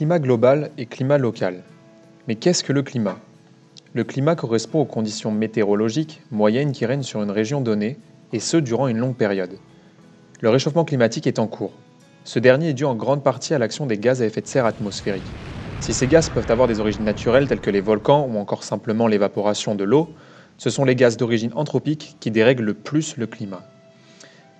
climat global et climat local. Mais qu'est-ce que le climat? Le climat correspond aux conditions météorologiques moyennes qui règnent sur une région donnée, et ce durant une longue période. Le réchauffement climatique est en cours. Ce dernier est dû en grande partie à l'action des gaz à effet de serre atmosphériques. Si ces gaz peuvent avoir des origines naturelles telles que les volcans ou encore simplement l'évaporation de l'eau, ce sont les gaz d'origine anthropique qui dérèglent le plus le climat.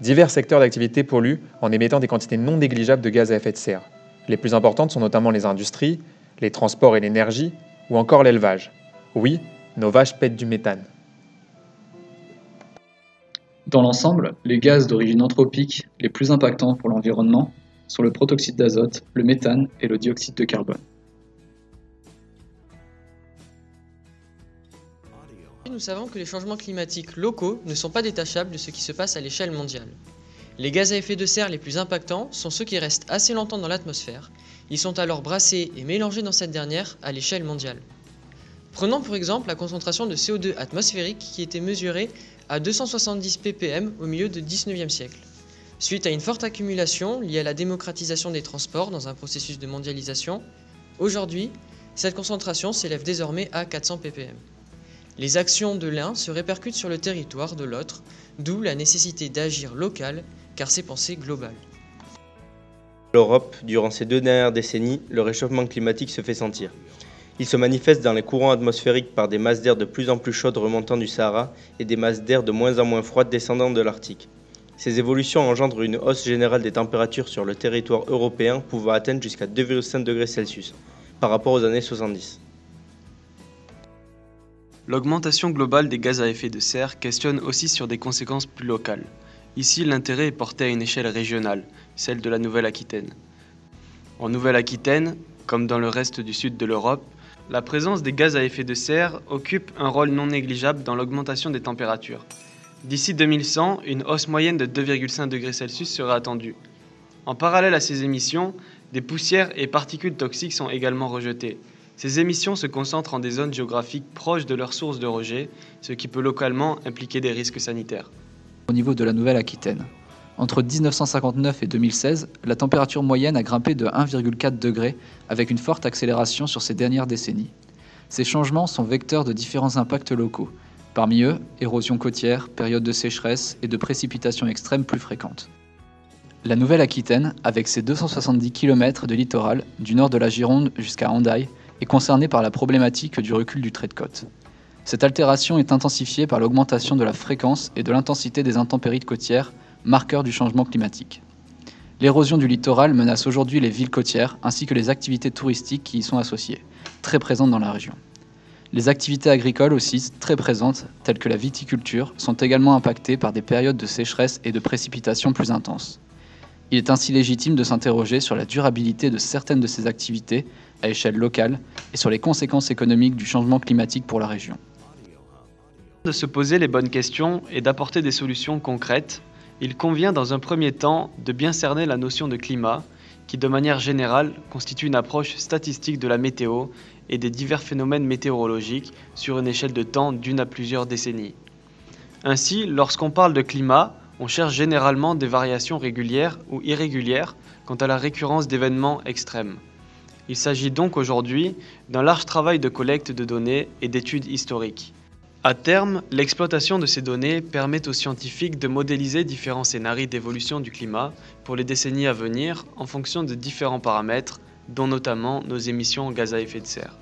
Divers secteurs d'activité polluent en émettant des quantités non négligeables de gaz à effet de serre. Les plus importantes sont notamment les industries, les transports et l'énergie, ou encore l'élevage. Oui, nos vaches pètent du méthane. Dans l'ensemble, les gaz d'origine anthropique les plus impactants pour l'environnement sont le protoxyde d'azote, le méthane et le dioxyde de carbone. Nous savons que les changements climatiques locaux ne sont pas détachables de ce qui se passe à l'échelle mondiale. Les gaz à effet de serre les plus impactants sont ceux qui restent assez longtemps dans l'atmosphère. Ils sont alors brassés et mélangés dans cette dernière à l'échelle mondiale. Prenons pour exemple la concentration de CO2 atmosphérique qui était mesurée à 270 ppm au milieu du 19e siècle. Suite à une forte accumulation liée à la démocratisation des transports dans un processus de mondialisation, aujourd'hui, cette concentration s'élève désormais à 400 ppm. Les actions de l'un se répercutent sur le territoire de l'autre, d'où la nécessité d'agir local, car c'est pensé global. L'Europe, durant ces 2 dernières décennies, le réchauffement climatique se fait sentir. Il se manifeste dans les courants atmosphériques par des masses d'air de plus en plus chaudes remontant du Sahara et des masses d'air de moins en moins froides descendant de l'Arctique. Ces évolutions engendrent une hausse générale des températures sur le territoire européen pouvant atteindre jusqu'à 2,5 degrés Celsius par rapport aux années 70. L'augmentation globale des gaz à effet de serre questionne aussi sur des conséquences plus locales. Ici, l'intérêt est porté à une échelle régionale, celle de la Nouvelle-Aquitaine. En Nouvelle-Aquitaine, comme dans le reste du sud de l'Europe, la présence des gaz à effet de serre occupe un rôle non négligeable dans l'augmentation des températures. D'ici 2100, une hausse moyenne de 2,5 degrés Celsius sera attendue. En parallèle à ces émissions, des poussières et particules toxiques sont également rejetées. Ces émissions se concentrent en des zones géographiques proches de leurs sources de rejet, ce qui peut localement impliquer des risques sanitaires. Au niveau de la Nouvelle-Aquitaine, entre 1959 et 2016, la température moyenne a grimpé de 1,4 degré avec une forte accélération sur ces dernières décennies. Ces changements sont vecteurs de différents impacts locaux. Parmi eux, érosion côtière, périodes de sécheresse et de précipitations extrêmes plus fréquentes. La Nouvelle-Aquitaine, avec ses 270 km de littoral, du nord de la Gironde jusqu'à Hendaye, est concernée par la problématique du recul du trait de côte. Cette altération est intensifiée par l'augmentation de la fréquence et de l'intensité des intempéries côtières, marqueurs du changement climatique. L'érosion du littoral menace aujourd'hui les villes côtières ainsi que les activités touristiques qui y sont associées, très présentes dans la région. Les activités agricoles aussi, très présentes, telles que la viticulture, sont également impactées par des périodes de sécheresse et de précipitations plus intenses. Il est ainsi légitime de s'interroger sur la durabilité de certaines de ces activités à échelle locale et sur les conséquences économiques du changement climatique pour la région. De se poser les bonnes questions et d'apporter des solutions concrètes, il convient dans un premier temps de bien cerner la notion de climat, qui de manière générale constitue une approche statistique de la météo et des divers phénomènes météorologiques sur une échelle de temps d'1 à plusieurs décennies. Ainsi, lorsqu'on parle de climat, on cherche généralement des variations régulières ou irrégulières quant à la récurrence d'événements extrêmes. Il s'agit donc aujourd'hui d'un large travail de collecte de données et d'études historiques. À terme, l'exploitation de ces données permet aux scientifiques de modéliser différents scénarios d'évolution du climat pour les décennies à venir en fonction de différents paramètres, dont notamment nos émissions en gaz à effet de serre.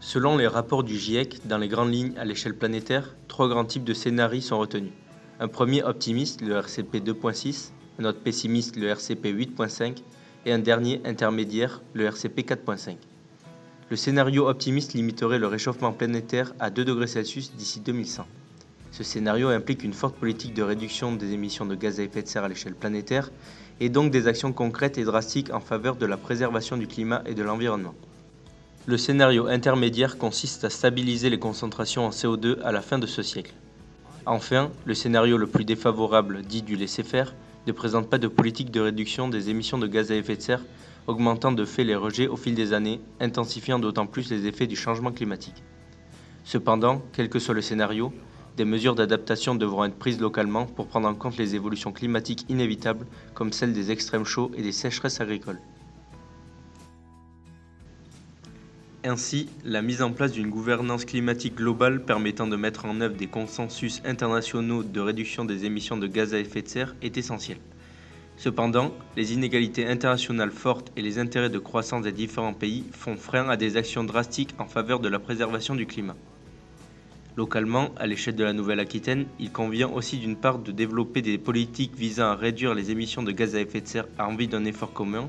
Selon les rapports du GIEC, dans les grandes lignes à l'échelle planétaire, 3 grands types de scénarios sont retenus. Un premier optimiste, le RCP 2.6, un autre pessimiste, le RCP 8.5, et un dernier intermédiaire, le RCP 4.5. Le scénario optimiste limiterait le réchauffement planétaire à 2 degrés Celsius d'ici 2100. Ce scénario implique une forte politique de réduction des émissions de gaz à effet de serre à l'échelle planétaire et donc des actions concrètes et drastiques en faveur de la préservation du climat et de l'environnement. Le scénario intermédiaire consiste à stabiliser les concentrations en CO2 à la fin de ce siècle. Enfin, le scénario le plus défavorable, dit du laisser-faire, ne présente pas de politique de réduction des émissions de gaz à effet de serre, augmentant de fait les rejets au fil des années, intensifiant d'autant plus les effets du changement climatique. Cependant, quel que soit le scénario, Des mesures d'adaptation devront être prises localement pour prendre en compte les évolutions climatiques inévitables, comme celle des extrêmes chauds et des sécheresses agricoles. Ainsi, la mise en place d'une gouvernance climatique globale permettant de mettre en œuvre des consensus internationaux de réduction des émissions de gaz à effet de serre est essentielle. Cependant, les inégalités internationales fortes et les intérêts de croissance des différents pays font frein à des actions drastiques en faveur de la préservation du climat. Localement, à l'échelle de la Nouvelle-Aquitaine, il convient aussi d'une part de développer des politiques visant à réduire les émissions de gaz à effet de serre en vue d'un effort commun,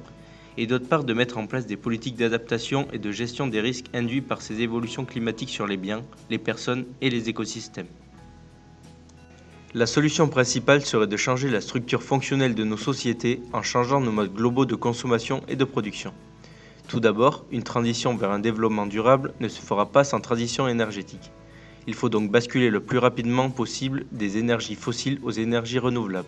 et d'autre part de mettre en place des politiques d'adaptation et de gestion des risques induits par ces évolutions climatiques sur les biens, les personnes et les écosystèmes. La solution principale serait de changer la structure fonctionnelle de nos sociétés en changeant nos modes globaux de consommation et de production. Tout d'abord, une transition vers un développement durable ne se fera pas sans transition énergétique. Il faut donc basculer le plus rapidement possible des énergies fossiles aux énergies renouvelables.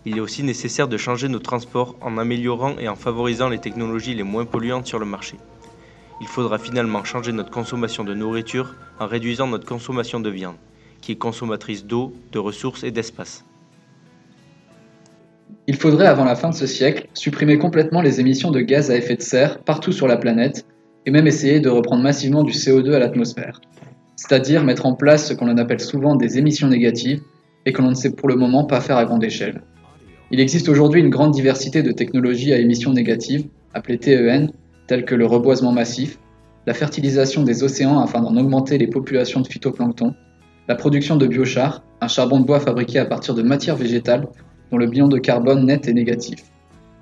Il est aussi nécessaire de changer nos transports en améliorant et en favorisant les technologies les moins polluantes sur le marché. Il faudra finalement changer notre consommation de nourriture en réduisant notre consommation de viande, qui est consommatrice d'eau, de ressources et d'espace. Il faudrait avant la fin de ce siècle supprimer complètement les émissions de gaz à effet de serre partout sur la planète et même essayer de reprendre massivement du CO2 à l'atmosphère. C'est-à-dire mettre en place ce qu'on appelle souvent des émissions négatives et que l'on ne sait pour le moment pas faire à grande échelle. Il existe aujourd'hui une grande diversité de technologies à émissions négatives, appelées TEN, telles que le reboisement massif, la fertilisation des océans afin d'en augmenter les populations de phytoplancton, la production de biochar, un charbon de bois fabriqué à partir de matières végétales dont le bilan de carbone net est négatif.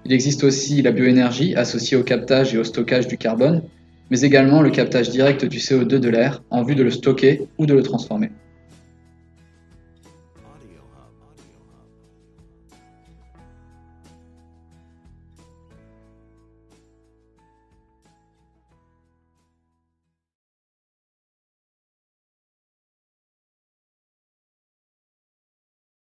Il existe aussi la bioénergie associée au captage et au stockage du carbone, mais également le captage direct du CO2 de l'air en vue de le stocker ou de le transformer.